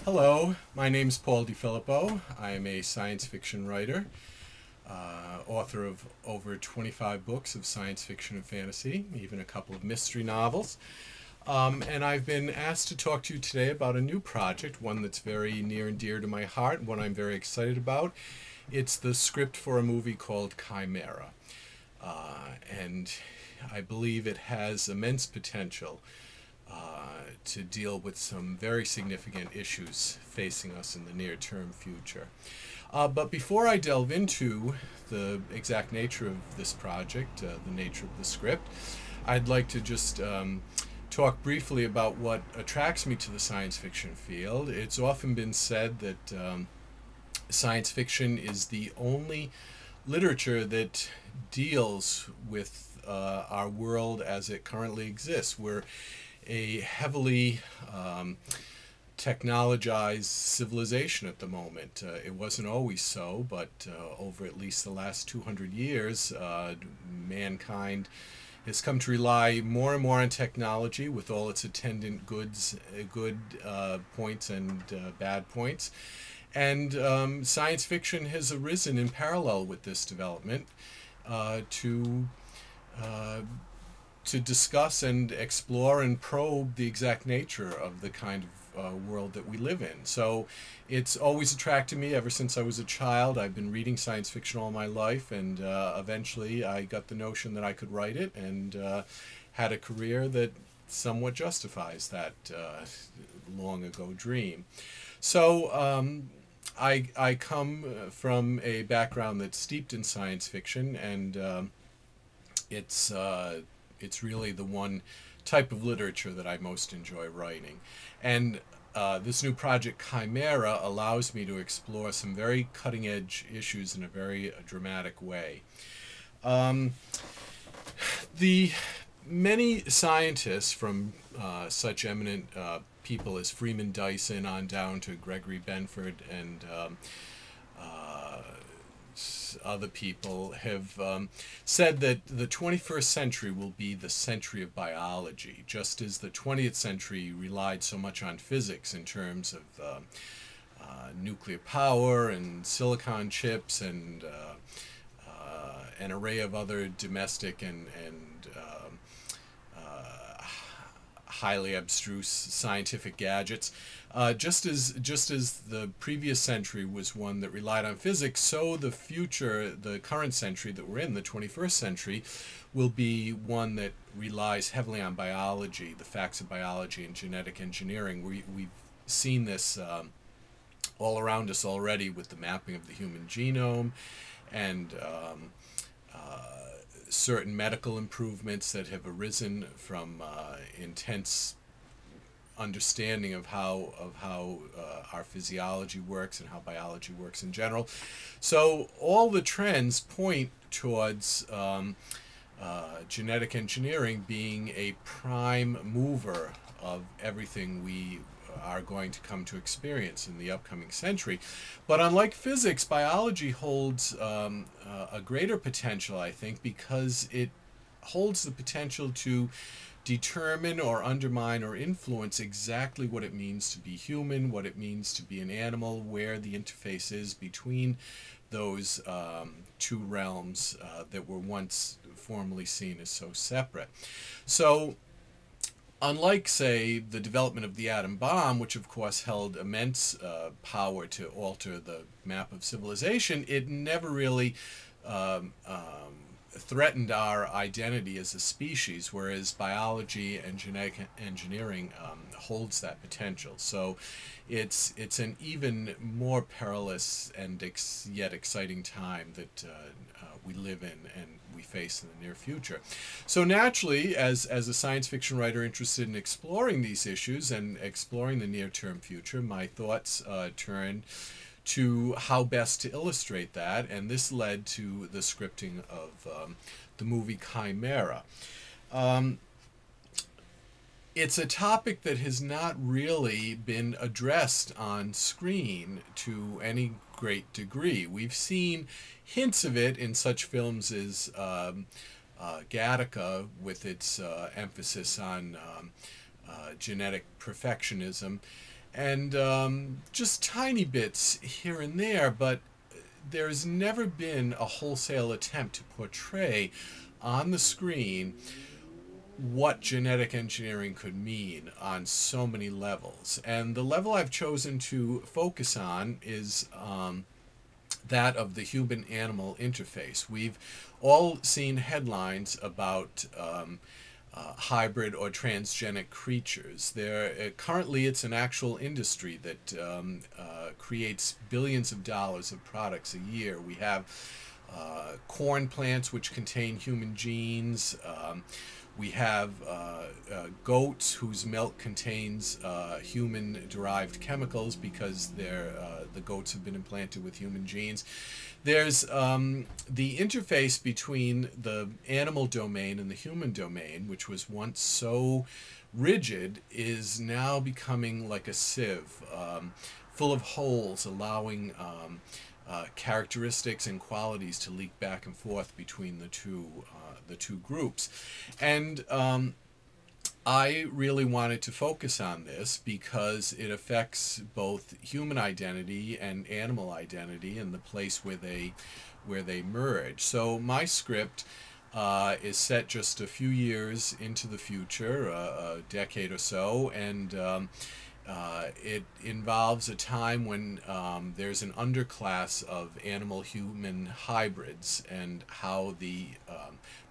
Hello, my name's Paul Filippo. I am a science fiction writer, author of over 25 books of science fiction and fantasy, even a couple of mystery novels. And I've been asked to talk to you today about a new project, one that's very near and dear to my heart, one I'm very excited about. It's the script for a movie called Chimera. And I believe it has immense potential to deal with some very significant issues facing us in the near-term future. But before I delve into the exact nature of this project, the nature of the script, I'd like to just talk briefly about what attracts me to the science fiction field. It's often been said that science fiction is the only literature that deals with our world as it currently exists. We're a heavily technologized civilization at the moment. It wasn't always so, but over at least the last 200 years, mankind has come to rely more and more on technology with all its attendant good points and bad points. And science fiction has arisen in parallel with this development to discuss and explore and probe the exact nature of the kind of world that we live in. So it's always attracted me ever since I was a child. I've been reading science fiction all my life, and eventually I got the notion that I could write it, and had a career that somewhat justifies that long ago dream. So I come from a background that's steeped in science fiction, and it's really the one type of literature that I most enjoy writing. And this new project, Chimera, allows me to explore some very cutting-edge issues in a very dramatic way. The many scientists, from such eminent people as Freeman Dyson on down to Gregory Benford and other people, have said that the 21st century will be the century of biology, just as the 20th century relied so much on physics in terms of nuclear power and silicon chips and an array of other domestic and highly abstruse scientific gadgets. Just as the previous century was one that relied on physics, so the current century that we're in, the 21st century, will be one that relies heavily on biology, the facts of biology and genetic engineering. We've seen this all around us already with the mapping of the human genome and certain medical improvements that have arisen from intense understanding of how our physiology works and how biology works in general. So all the trends point towards genetic engineering being a prime mover of everything we are going to come to experience in the upcoming century. But unlike physics, biology holds a greater potential, I think, because it holds the potential to determine or undermine or influence exactly what it means to be human, what it means to be an animal, where the interface is between those two realms that were once formerly seen as so separate. So unlike, say, the development of the atom bomb, which of course held immense power to alter the map of civilization, it never really threatened our identity as a species, whereas biology and genetic engineering holds that potential. So it's an even more perilous and yet exciting time that we live in and we face in the near future. So naturally, as a science fiction writer interested in exploring these issues and exploring the near-term future, my thoughts turned to how best to illustrate that, and this led to the scripting of the movie Chimera. It's a topic that has not really been addressed on screen to any great degree. We've seen hints of it in such films as Gattaca, with its emphasis on genetic perfectionism, and just tiny bits here and there, but there's never been a wholesale attempt to portray on the screen what genetic engineering could mean on so many levels. And the level I've chosen to focus on is that of the human-animal interface. We've all seen headlines about hybrid or transgenic creatures. Currently, it's an actual industry that creates billions of dollars of products a year. We have corn plants which contain human genes. We have goats whose milk contains human-derived chemicals because the goats have been implanted with human genes. There's the interface between the animal domain and the human domain, which was once so rigid, is now becoming like a sieve, full of holes, allowing characteristics and qualities to leak back and forth between the two groups. And I really wanted to focus on this because it affects both human identity and animal identity and the place where they merge. So my script is set just a few years into the future, a decade or so, and it involves a time when there's an underclass of animal-human hybrids and how the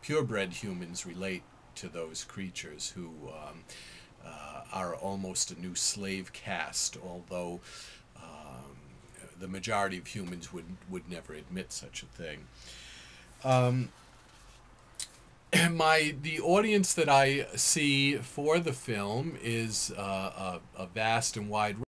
purebred humans relate to those creatures who are almost a new slave caste, although the majority of humans would never admit such a thing. The audience that I see for the film is a vast and wide